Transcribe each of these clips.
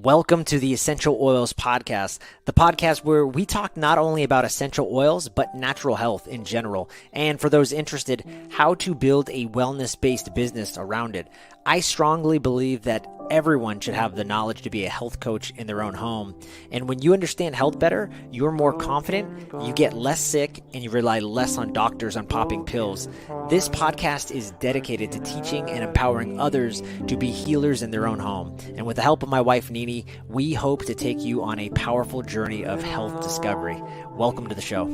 Welcome to the Essential Oils Podcast, the podcast where we talk not only about essential oils, but natural health in general. And for those interested, how to build a wellness-based business around it. I strongly believe that everyone should have the knowledge to be a health coach in their own home. And when you understand health better, you're more confident, you get less sick, and you rely less on doctors on popping pills. This podcast is dedicated to teaching and empowering others to be healers in their own home. And with the help of my wife, Nini, we hope to take you on a powerful journey of health discovery. Welcome to the show.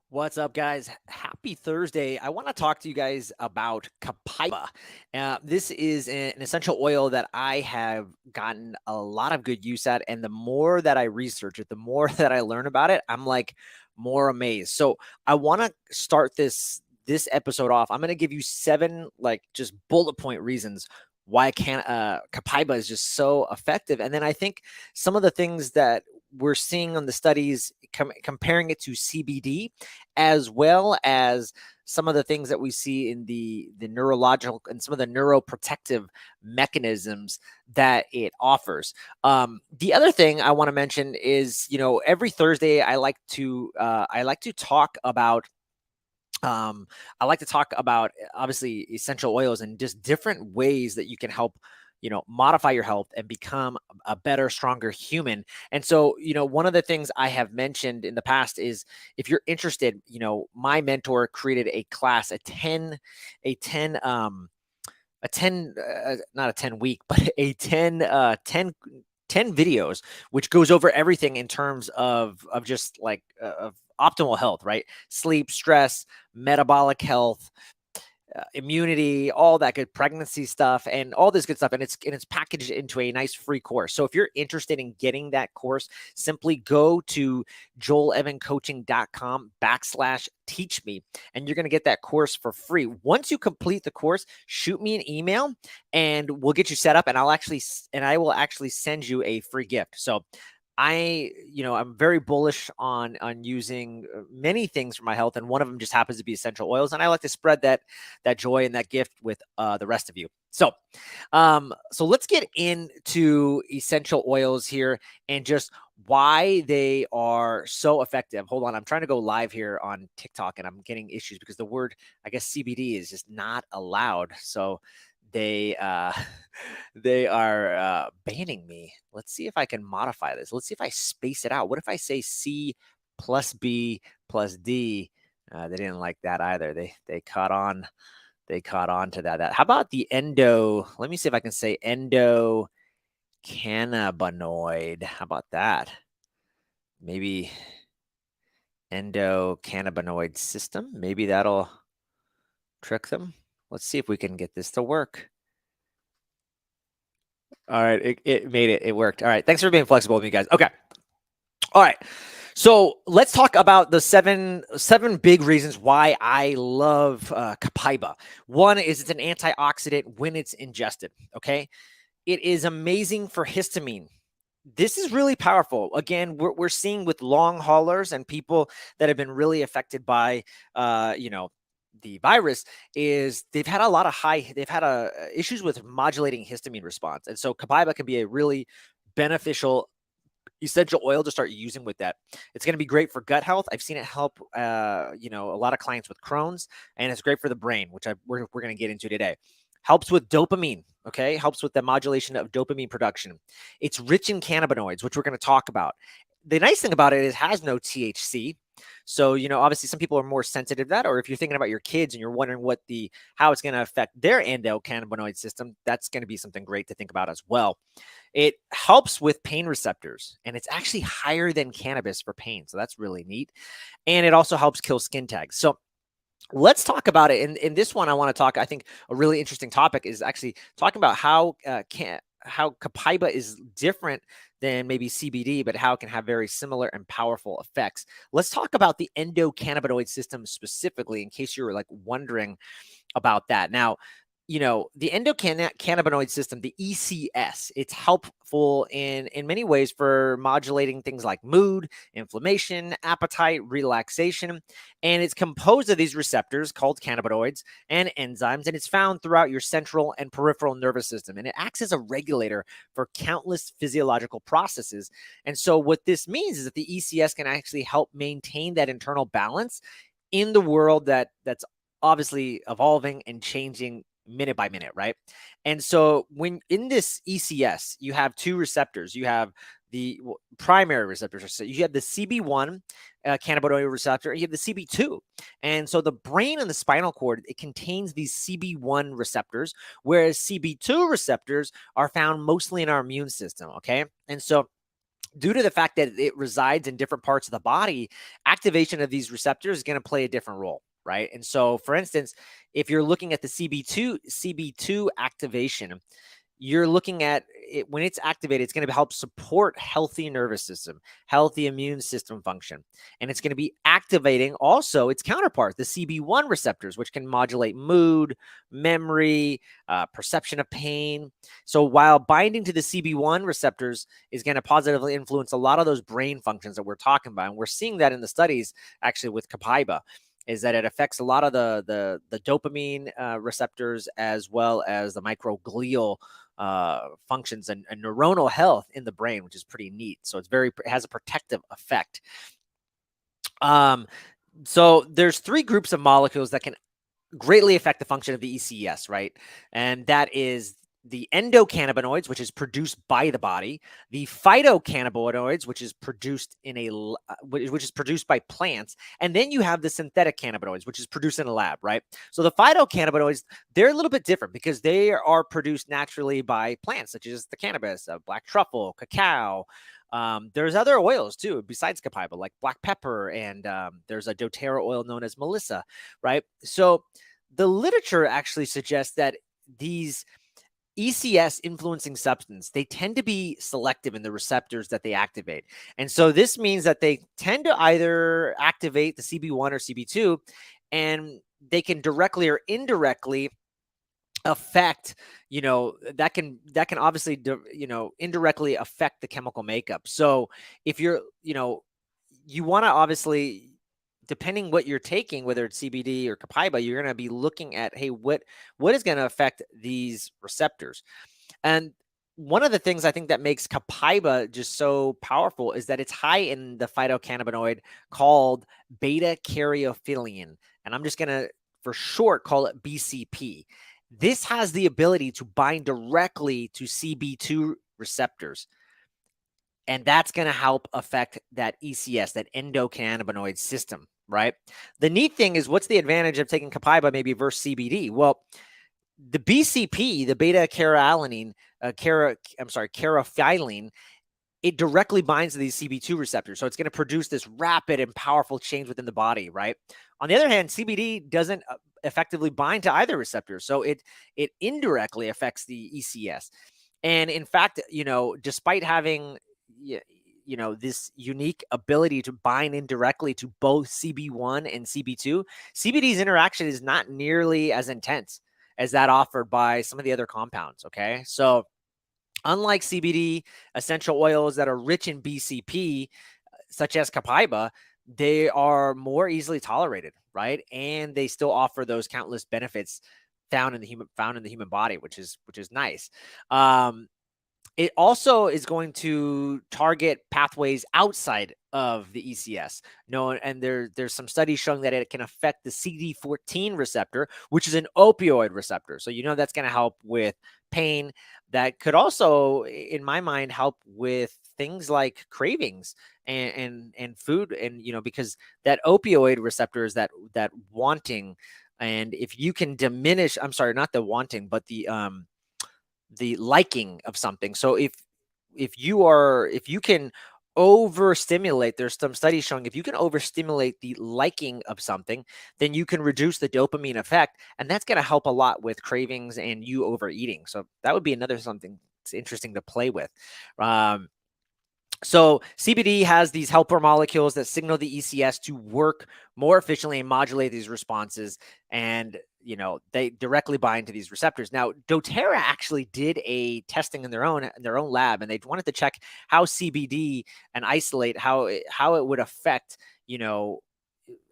What's up, guys? Happy Thursday. I want to talk to you guys about Copaiba. This is an essential oil that I have gotten a lot of good use at. And the more that I research it, the more that I learn about it, I'm like more amazed. So I want to start this episode off. I'm going to give you 7 just bullet point reasons why Copaiba is just so effective. And then I think some of the things that we're seeing on the studies comparing it to CBD, as well as some of the things that we see in the neurological and some of the neuroprotective mechanisms that it offers. The other thing I want to mention is, every Thursday I like to talk about obviously essential oils and just different ways that you can help, modify your health and become a better, stronger human. And so, one of the things I have mentioned in the past is if you're interested, my mentor created a class, not a 10 week, but a 10 videos, which goes over everything in terms of just of optimal health, right? Sleep, stress, metabolic health, immunity, all that good pregnancy stuff, and all this good stuff. And it's packaged into a nice free course. So if you're interested in getting that course, simply go to joelevancoaching.com/teach me, and you're going to get that course for free. Once you complete the course, shoot me an email and we'll get you set up, and I will actually send you a free gift. So I'm very bullish on using many things for my health, and one of them just happens to be essential oils, and I like to spread that joy and that gift with the rest of you. So let's get into essential oils here and just why they are so effective. Hold on, I'm trying to go live here on TikTok, and I'm getting issues because the word, I guess, CBD is just not allowed. So they are banning me. Let's see if I can modify this. Let's see if I space it out. What if I say C plus B plus D? They didn't like that either. They caught on. They caught on to that. How about the endo? Let me see if I can say endocannabinoid. How about that? Maybe endocannabinoid system. Maybe that'll trick them. Let's see if we can get this to work. All right, it made it. It worked. All right, thanks for being flexible with me, guys. Okay. All right. So let's talk about the seven big reasons why I love Copaiba. One is it's an antioxidant when it's ingested. Okay. It is amazing for histamine. This is really powerful. Again, we're seeing with long haulers and people that have been really affected by, the virus, is they've had issues with modulating histamine response. And so Copaiba can be a really beneficial essential oil to start using with that. It's going to be great for gut health. I've seen it help, a lot of clients with Crohn's, and it's great for the brain, which we're going to get into today. Helps with dopamine. Okay. Helps with the modulation of dopamine production. It's rich in cannabinoids, which we're going to talk about. The nice thing about it is it has no THC. So, obviously some people are more sensitive to that, or if you're thinking about your kids and you're wondering how it's going to affect their endocannabinoid system, that's going to be something great to think about as well. It helps with pain receptors, and it's actually higher than cannabis for pain. So that's really neat. And it also helps kill skin tags. So let's talk about it. In this one, I think a really interesting topic is actually talking about how Copaiba is different than maybe CBD, but how it can have very similar and powerful effects. Let's talk about the endocannabinoid system specifically, in case you're wondering about that. Now, the endocannabinoid system, the ECS, it's helpful in many ways for modulating things like mood, inflammation, appetite, relaxation. And it's composed of these receptors called cannabinoids and enzymes, and it's found throughout your central and peripheral nervous system. And it acts as a regulator for countless physiological processes. And so what this means is that the ECS can actually help maintain that internal balance in the world that's obviously evolving and changing minute by minute, right? And so when in this ECS, you have two receptors. You have the primary receptors. So you have the CB1 cannabinoid receptor, and you have the CB2. And so the brain and the spinal cord, it contains these CB1 receptors, whereas CB2 receptors are found mostly in our immune system, okay? And so due to the fact that it resides in different parts of the body, activation of these receptors is going to play a different role, right? And so, for instance, if you're looking at the CB2 activation, you're looking at it when it's activated, it's going to help support healthy nervous system, healthy immune system function. And it's going to be activating also its counterpart, the CB1 receptors, which can modulate mood, memory, perception of pain. So while binding to the CB1 receptors is going to positively influence a lot of those brain functions that we're talking about, and we're seeing that in the studies actually with Copaiba, is that it affects a lot of the dopamine receptors as well as the microglial functions and neuronal health in the brain, which is pretty neat. So it has a protective effect. So there's three groups of molecules that can greatly affect the function of the ECS, right? And that is the endocannabinoids, which is produced by the body, the phytocannabinoids, which is produced which is produced by plants, and then you have the synthetic cannabinoids, which is produced in a lab, right? So the phytocannabinoids, they're a little bit different because they are produced naturally by plants, such as the cannabis, black truffle, cacao. There's other oils too, besides Copaiba, like black pepper, and there's a doTERRA oil known as Melissa, right? So the literature actually suggests that these ECS influencing substance, they tend to be selective in the receptors that they activate. And so this means that they tend to either activate the CB1 or CB2, and they can directly or indirectly affect, that can obviously indirectly affect the chemical makeup. So if you're, you want to obviously, depending what you're taking, whether it's CBD or Copaiba, you're going to be looking at, hey, what is going to affect these receptors? And one of the things I think that makes Copaiba just so powerful is that it's high in the phytocannabinoid called beta caryophyllene. And I'm just going to, for short, call it BCP. This has the ability to bind directly to CB2 receptors. And that's going to help affect that ECS, that endocannabinoid system, right? The neat thing is, what's the advantage of taking Copaiba maybe versus CBD? Well, the BCP, the beta caryophyllene, it directly binds to these CB2 receptors. So it's going to produce this rapid and powerful change within the body, right? On the other hand, CBD doesn't effectively bind to either receptor. So it indirectly affects the ECS. And in fact, despite having this unique ability to bind indirectly to both CB1 and CB2, CBD's interaction is not nearly as intense as that offered by some of the other compounds. Okay. So unlike CBD essential oils that are rich in BCP, such as Copaiba, they are more easily tolerated, right? And they still offer those countless benefits found in the human body, which is nice. It also is going to target pathways outside of the ECS. And there's some studies showing that it can affect the CD14 receptor, which is an opioid receptor. So that's going to help with pain. That could also, in my mind, help with things like cravings and food, and because that opioid receptor is that wanting. And if you can diminish, I'm sorry, not the wanting, but the liking of something. So if you can overstimulate, there's some studies showing if you can overstimulate the liking of something, then you can reduce the dopamine effect, and that's going to help a lot with cravings and you overeating. So that would be another something that's interesting to play with. So CBD has these helper molecules that signal the ECS to work more efficiently and modulate these responses. And they directly bind to these receptors. Now, doTERRA actually did a testing in their own lab, and they wanted to check how CBD and isolate how it would affect,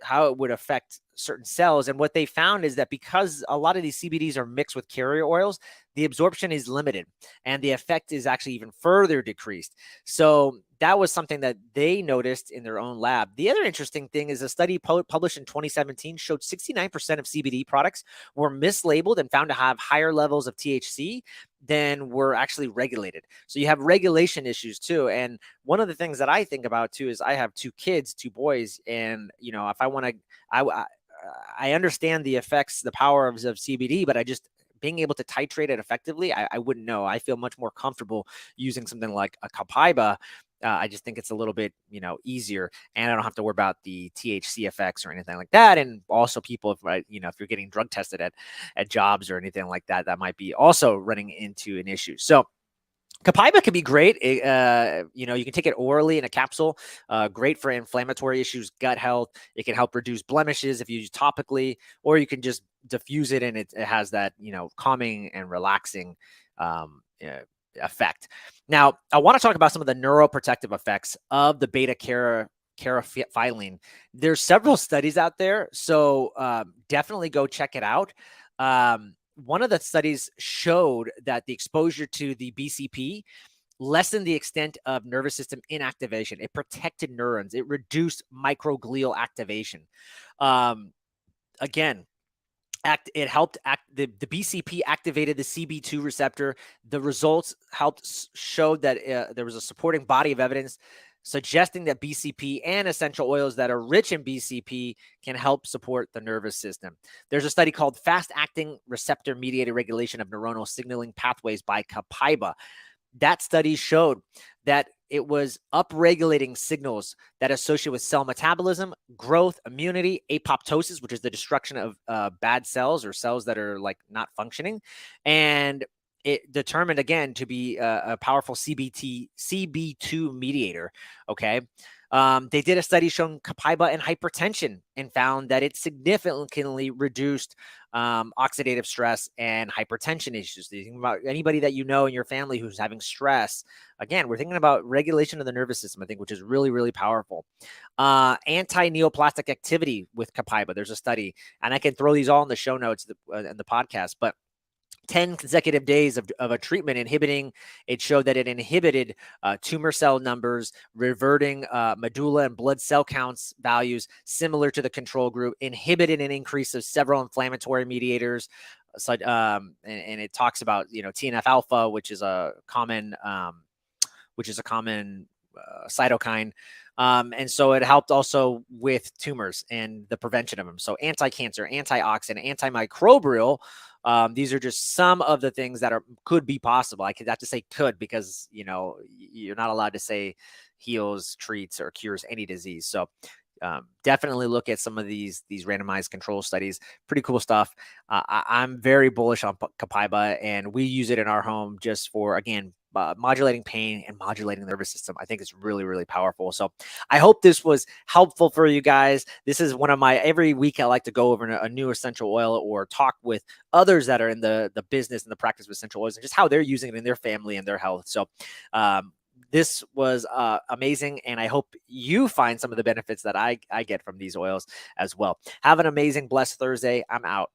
how it would affect certain cells. And what they found is that because a lot of these CBDs are mixed with carrier oils, the absorption is limited and the effect is actually even further decreased. So that was something that they noticed in their own lab. The other interesting thing is a study published in 2017 showed 69% of CBD products were mislabeled and found to have higher levels of THC than were actually regulated. So you have regulation issues too. And one of the things that I think about too is I have 2 kids, 2 boys, and if I want to, I understand the effects, the power of CBD, but I just being able to titrate it effectively, I wouldn't know. I feel much more comfortable using something like a Copaiba. I just think it's a little bit, easier, and I don't have to worry about the THC effects or anything like that. And also, people, if you're getting drug tested at jobs or anything like that, that might be also running into an issue. So Copaiba can be great. You can take it orally in a capsule. Great for inflammatory issues, gut health. It can help reduce blemishes if you use topically, or you can just diffuse it, and it has that calming and relaxing effect. Now, I want to talk about some of the neuroprotective effects of the beta caryophyllene. There's several studies out there, so definitely go check it out. One of the studies showed that the exposure to the BCP lessened the extent of nervous system inactivation. It protected neurons. It reduced microglial activation. Again, it helped the BCP activated the CB2 receptor. The results showed that there was a supporting body of evidence suggesting that BCP and essential oils that are rich in BCP can help support the nervous system. There's a study called Fast-Acting Receptor-Mediated Regulation of Neuronal Signaling Pathways by Copaiba. That study showed that it was upregulating signals that associate with cell metabolism, growth, immunity, apoptosis, which is the destruction of bad cells or cells that are like not functioning, and it determined again to be a powerful CB2 mediator. Okay. They did a study showing Copaiba and hypertension and found that it significantly reduced oxidative stress and hypertension issues. So you think about anybody that you know in your family who's having stress. Again, we're thinking about regulation of the nervous system, I think, which is really, really powerful. Anti-neoplastic activity with Copaiba. There's a study, and I can throw these all in the show notes in the podcast, but 10 consecutive days of a treatment it showed that it inhibited tumor cell numbers, reverting medulla and blood cell counts values similar to the control group, inhibited an increase of several inflammatory mediators. So, and it talks about, TNF alpha, which is a common cytokine. And so it helped also with tumors and the prevention of them. So anti-cancer, antioxidant, antimicrobial. These are just some of the things that could be possible. I could have to say could because, you're not allowed to say heals, treats, or cures any disease. So definitely look at some of these randomized control studies. Pretty cool stuff. I'm very bullish on Copaiba, and we use it in our home just for, again, modulating pain and modulating the nervous system. I think it's really, really powerful. So I hope this was helpful for you guys. This is one of every week I like to go over a new essential oil or talk with others that are in the business and the practice of essential oils and just how they're using it in their family and their health. So this was amazing, and I hope you find some of the benefits that I get from these oils as well. Have an amazing, blessed Thursday. I'm out.